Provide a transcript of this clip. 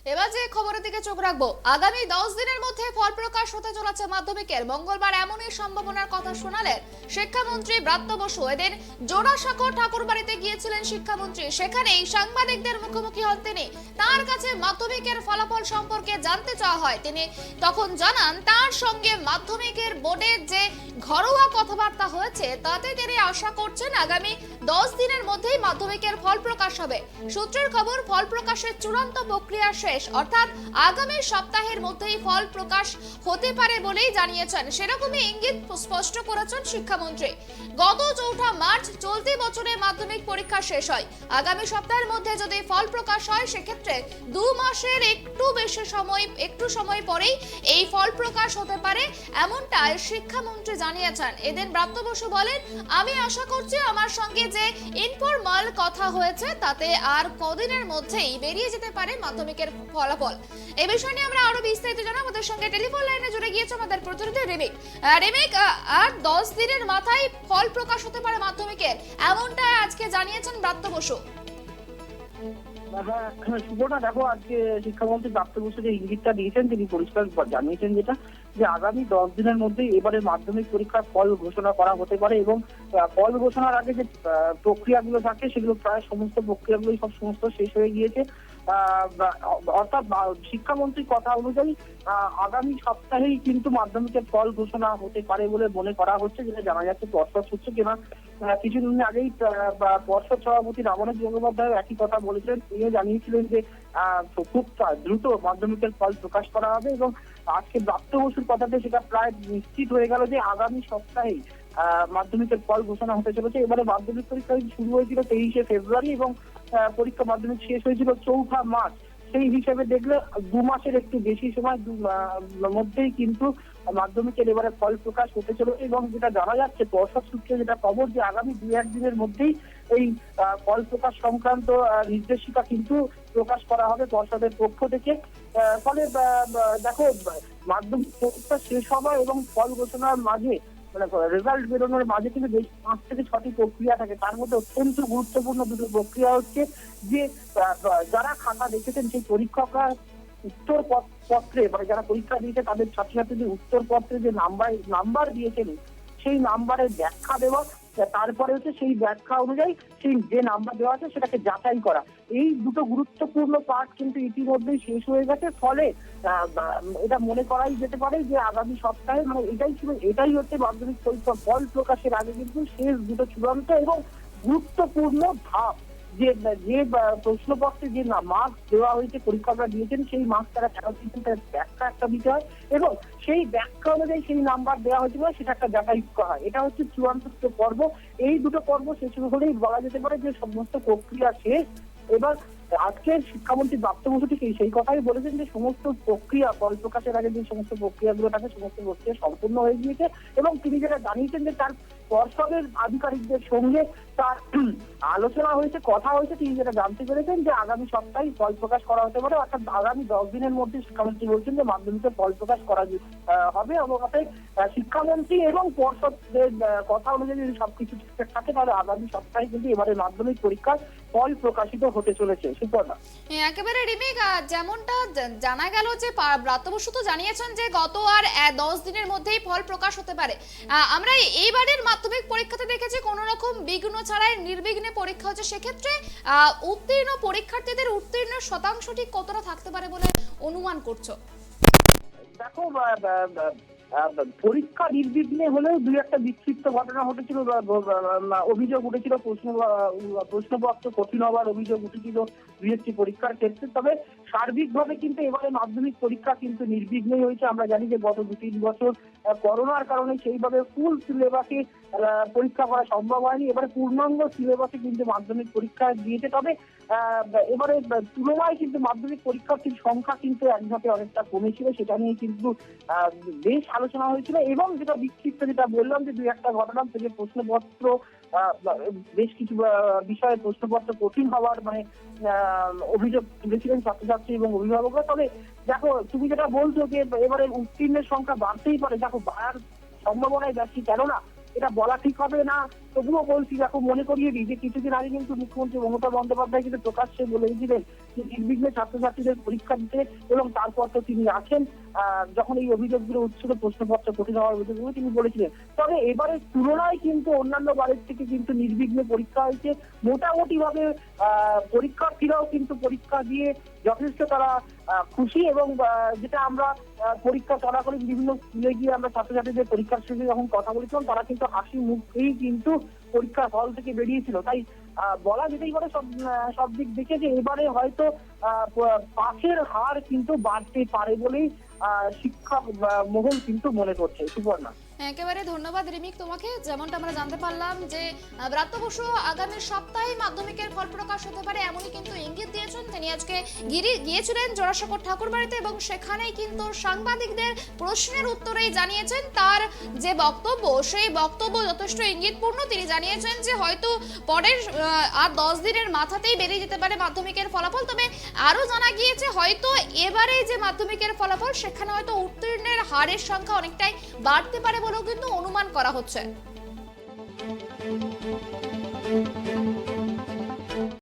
এবার যে খবরের দিকে চোখ রাখবো, আগামী 10 দিনের মধ্যে ফল প্রকাশ হতে চলেছে মাধ্যমিকের। মঙ্গলবার এমনই সম্ভাবনার কথা শোনালেন শিক্ষামন্ত্রী ব্রাত্য বসু। এদিন জোড়াসাঁকো ঠাকুরবাড়িতে গিয়েছিলেন শিক্ষামন্ত্রী, সেখানেই সাংবাদিকদের মুখোমুখি হন তিনি। তার কাছে মাধ্যমিকের ফলাফল সম্পর্কে জানতে চাওয়া হয়। তিনি তখন জানান তার সঙ্গে মাধ্যমিকের বোর্ডের যে ঘরোয়া কথাবার্তা হয়েছে তাতে তিনি আশা করছেন আগামী 10 দিনের মধ্যেই মাধ্যমিকের ফল প্রকাশ হবে। সূত্রের খবর, ফল প্রকাশের চূড়ান্ত প্রক্রিয়া শেষ, অর্থাৎ আগামী সপ্তাহের মধ্যেই ফল প্রকাশ হতে পারে বলেই জানিয়েছেন। সেরকমই ইঙ্গিত স্পষ্ট করেছেন শিক্ষামন্ত্রী। গত 4 মার্চ চলতি বছরে মাধ্যমিক পরীক্ষা শেষ হয়। আগামী সপ্তাহের মধ্যে যদি ফল প্রকাশ হয় সেক্ষেত্রে 2 মাসের একটু সময় পরেই এই ফল প্রকাশ হতে পারে, এমনটাই শিক্ষামন্ত্রী জানিয়েছেন। এদিন ব্রাত্য বসু বলেন, আমি আশা করছি আমার সঙ্গে যে ইনফরমাল কথা হয়েছে তাতে আর কদিনের মধ্যেই বেরিয়ে যেতে পারে মাধ্যমিকের ফলাফল। এই বিষয় নিয়ে আমরা আরো বিস্তারিত জানাবো। আমাদের সঙ্গে টেলিফোন লাইনে জুড়ে গিয়েছে আমাদের প্রতিনিধি রিমিক। রিমিক, আর 10 দিনের মাথায় ফল প্রকাশ হতে পারে মাধ্যমিকের, এমনটাই আজকে জানিয়েছেন ব্রাত্য বসু। সুবর্ণা, দেখো, আজকে শিক্ষামন্ত্রী ব্রাত্য বসু যে ইঙ্গিতটা দিয়েছেন তিনি পরিষ্কার জানিয়েছেন যেটা যে আগামী 10 দিনের মধ্যে এবারে মাধ্যমিক পরীক্ষার ফল ঘোষণা করা হতে পারে এবং ফল ঘোষণার আগে যে প্রক্রিয়াগুলো থাকে সেগুলো প্রায় সমস্ত প্রক্রিয়াগুলোই সমস্ত শেষ হয়ে গিয়েছে। অর্থাৎ শিক্ষামন্ত্রীর কথা অনুযায়ী আগামী সপ্তাহেই কিন্তু মাধ্যমিকের ফল ঘোষণা হতে পারে বলে মনে করা হচ্ছে, যেটা জানা যাচ্ছে পর্ষদ সূত্রে। কিংবা কিছুদিন আগেই পর্ষদ সভাপতি রামনাথ গঙ্গোপাধ্যায় একই কথা বলেছিলেন। তিনিও জানিয়েছিলেন যে খুব দ্রুত মাধ্যমিকের ফল প্রকাশ করা হবে এবং আজকে ব্রাত্য বসুর কথাতে সেটা প্রায় নিশ্চিত হয়ে গেল যে আগামী সপ্তাহেই মাধ্যমিকের ফল ঘোষণা হতে চলেছে। এবারে মাধ্যমিক পরীক্ষা শুরু হয়েছিল 23শে ফেব্রুয়ারি এবং পরীক্ষা মাধ্যমিক শেষ হয়েছিল 4 মার্চ। সেই হিসেবে দেখলে 2 মাসের একটু বেশি সময় মধ্যেই কিন্তু মাধ্যমিকের এবারে ফল প্রকাশ হতে চলেছে এবং যেটা জানা যাচ্ছে পর্ষদ সূত্রে যেটা খবর যে আগামী 2-1 দিনের মধ্যেই এই ফল প্রকাশ সংক্রান্ত নির্দেশিকা কিন্তু প্রকাশ করা হবে পর্ষদের পক্ষ থেকে। ফলে দেখো, মাধ্যমিক পরীক্ষা শেষ হওয়া এবং ফল ঘোষণার মাঝে মানে রেজাল্ট বেরোনোর মাঝে কিন্তু বেশ 5 থেকে 6টি প্রক্রিয়া থাকে। তার মধ্যে অত্যন্ত গুরুত্বপূর্ণ দুটো প্রক্রিয়া হচ্ছে যে যারা খাতা দেখেছেন সেই পরীক্ষকরা উত্তর পত্রে মানে যারা পরীক্ষা দিয়েছে তাদের ছাত্রছাত্রীদের উত্তর পত্রে যে নাম্বার দিয়েছেন সেই নাম্বারের ব্যাখ্যা দেওয়া, তারপরে হচ্ছে সেই ব্যাখ্যা অনুযায়ী সেই যে নাম্বার দেওয়া আছে সেটাকে যাচাই করা। এই দুটো গুরুত্বপূর্ণ পার্ট কিন্তু ইতিমধ্যেই শেষ হয়ে গেছে। ফলে এটা মনে করাই যেতে পারে যে আগামী সপ্তাহে মানে এটাই হচ্ছে মাধ্যমিক পরীক্ষা ফল প্রকাশের আগে কিন্তু শেষ দুটো চূড়ান্ত এবং গুরুত্বপূর্ণ ধাপ। যে প্রশ্নপত্রে যে মার্কস দেওয়া হয়েছে পরীক্ষকরা দিয়েছেন সেই মার্কস তারা ফেরত দিচ্ছেন, তার ব্যাখ্যা একটা দিতে হয় এবং সেই ব্যাখ্যা অনুযায়ী সেই নাম্বার দেওয়া হয়েছে সেটা একটা যাচাই করা হয়। এটা হচ্ছে চূড়ান্ত পর্ব। এই দুটো পর্ব শেষ হলেই বলা যেতে পারে যে সমস্ত প্রক্রিয়া শেষ। এবার আজকে শিক্ষামন্ত্রী ব্রাত্য বসু ঠিক সেই কথাই বলেছেন যে সমস্ত প্রক্রিয়া ফল প্রকাশের আগে যে সমস্ত প্রক্রিয়াগুলো থাকে সমস্ত প্রক্রিয়া সম্পূর্ণ হয়ে গিয়েছে এবং তিনি যেটা জানিয়েছেন যে তার পর্ষদের আধিকারিকদের সঙ্গে তার আলোচনা হয়েছে, কথা হয়েছে। তিনি যেটা জানতে পেরেছেন যে আগামী সপ্তাহে ফল প্রকাশ করা হতে পারে, অর্থাৎ আগামী 10 দিনের মধ্যে শিক্ষামন্ত্রী বলছেন যে মাধ্যমিকের ফল প্রকাশ করা হবে। অবশ্যই শিক্ষামন্ত্রী এবং পর্ষদের কথা অনুযায়ী যদি সবকিছু ঠিকঠাক থাকে তাহলে আগামী সপ্তাহে কিন্তু এবারে মাধ্যমিক পরীক্ষার ফল প্রকাশিত হতে চলেছে। সুপর্ণা, একেবারে রিমিক, যেমনটা জানা গেল যে ব্রাত্য বসু তো জানিয়েছেন যে গত আর 10 দিনের মধ্যেই ফল প্রকাশ হতে পারে। আমরা এইবারের মাধ্যমিক পরীক্ষাতে দেখেছি কোন রকম বিঘ্ন ছাড়াই নির্বিঘ্নে পরীক্ষা হচ্ছে। সেক্ষেত্রে উত্তীর্ণ পরীক্ষার্থীদের উত্তীর্ণ শতাংশ ঠিক কতটা থাকতে পারে বলে অনুমান করছো? দেখো, পরীক্ষা নির্বিঘ্নে হলেও দুই একটা বিক্ষিপ্ত ঘটনা ঘটেছিল, অভিযোগ উঠেছিল, প্রশ্নপত্র কঠিন হওয়ার অভিযোগ উঠেছিল দুই একটি পরীক্ষার ক্ষেত্রে। তবে সার্বিকভাবে কিন্তু এবারে মাধ্যমিক পরীক্ষা কিন্তু নির্বিঘ্নেই হয়েছে। আমরা জানি যে গত 2-3 বছর করোনার কারণে সেইভাবে ফুল সিলেবাসে পরীক্ষা করা সম্ভব হয়নি। এবারে পূর্ণাঙ্গ সিলেবাসে কিন্তু মাধ্যমিক পরীক্ষা দিয়েছে। তবে এবারে তুলনায় কিন্তু মাধ্যমিক পরীক্ষার্থীর সংখ্যা কিন্তু এক ধাপে অনেকটা কমেছিল, সেটা নিয়ে কিন্তু বেশ আলোচনা হয়েছিল। এবং যেটা বিক্ষিপ্ত যেটা বললাম যে দুই একটা ঘটনা থেকে প্রশ্নপত্র বেশ কিছু বিষয়ে প্রশ্নপত্র কঠিন হওয়ার মানে অভিযোগ তুলেছিলেন ছাত্রছাত্রী এবং অভিভাবকরা। তবে দেখো, তুমি যেটা বলছো যে এবারে উত্তীর্ণের সংখ্যা বাড়তেই পারে, দেখো বাড়ার সম্ভাবনাই বেশি। কেননা এটা বলা ঠিক হবে না তবুও বলছি, দেখো মনে করিয়ে দিই যে কিছুদিন আগে কিন্তু মুখ্যমন্ত্রী মমতা বন্দ্যোপাধ্যায় কিন্তু প্রকাশ্যে বলে দিয়েছিলেন যে নির্বিঘ্নে ছাত্রছাত্রীদের পরীক্ষা দিতে, এবং তারপর তো তিনি আছেন। যখন এই অভিযোগগুলো উঠছিল, প্রশ্নপত্র কঠিন হওয়ার অভিযোগগুলো তিনি বলেছিলেন। তবে এবারের তুলনায় কিন্তু অন্যান্য বারের থেকে কিন্তু নির্বিঘ্নে পরীক্ষা হয়েছে। মোটামুটি ভাবে পরীক্ষার্থীরাও কিন্তু পরীক্ষা দিয়ে যথেষ্ট তারা খুশি, এবং যেটা আমরা পরীক্ষা চলাকালীন বিভিন্ন স্কুলে গিয়ে আমরা ছাত্রছাত্রীদের পরীক্ষার শেষে যখন কথা বলেছিলাম, তারা কিন্তু হাসি মুখেই কিন্তু পরীক্ষা হল থেকে বেরিয়েছিল। তাই বলা যেতেই পারে সব দিক দেখে যে এবারে হয়তো পাসের হার কিন্তু বাড়তে পারে বলেই শিক্ষা মহল কিন্তু মনে করছে। সুবর্ণা, একেবারে ধন্যবাদ রিমিক তোমাকে। যেমনটা আমরা জানতে পারলাম যে ব্রাত্য বসু আগামী সপ্তাহে মাধ্যমিকের ফল প্রকাশ হতে পারে এমনই কিন্তু ইঙ্গিত দিয়েছেন। তিনি আজকে গিয়েছিলেন জোড়াসাঁকোর ঠাকুরবাড়িতে এবং সেখানেই কিন্তু সাংবাদিকদের প্রশ্নের উত্তরেই জানিয়েছেন তার যে বক্তব্য, সেই বক্তব্য যথেষ্ট ইঙ্গিতপূর্ণ। তিনি জানিয়েছেন যে হয়তো পরের আর 10 দিনের মাথাতেই বেরিয়ে যেতে পারে মাধ্যমিকের ফলাফল। তবে আরো জানা গিয়েছে হয়তো এবারে যে মাধ্যমিকের ফলাফল সেখানে হয়তো উত্তীর্ণের হারের সংখ্যা অনেকটাই বাড়তে পারে বলেও কিন্তু অনুমান করা হচ্ছে।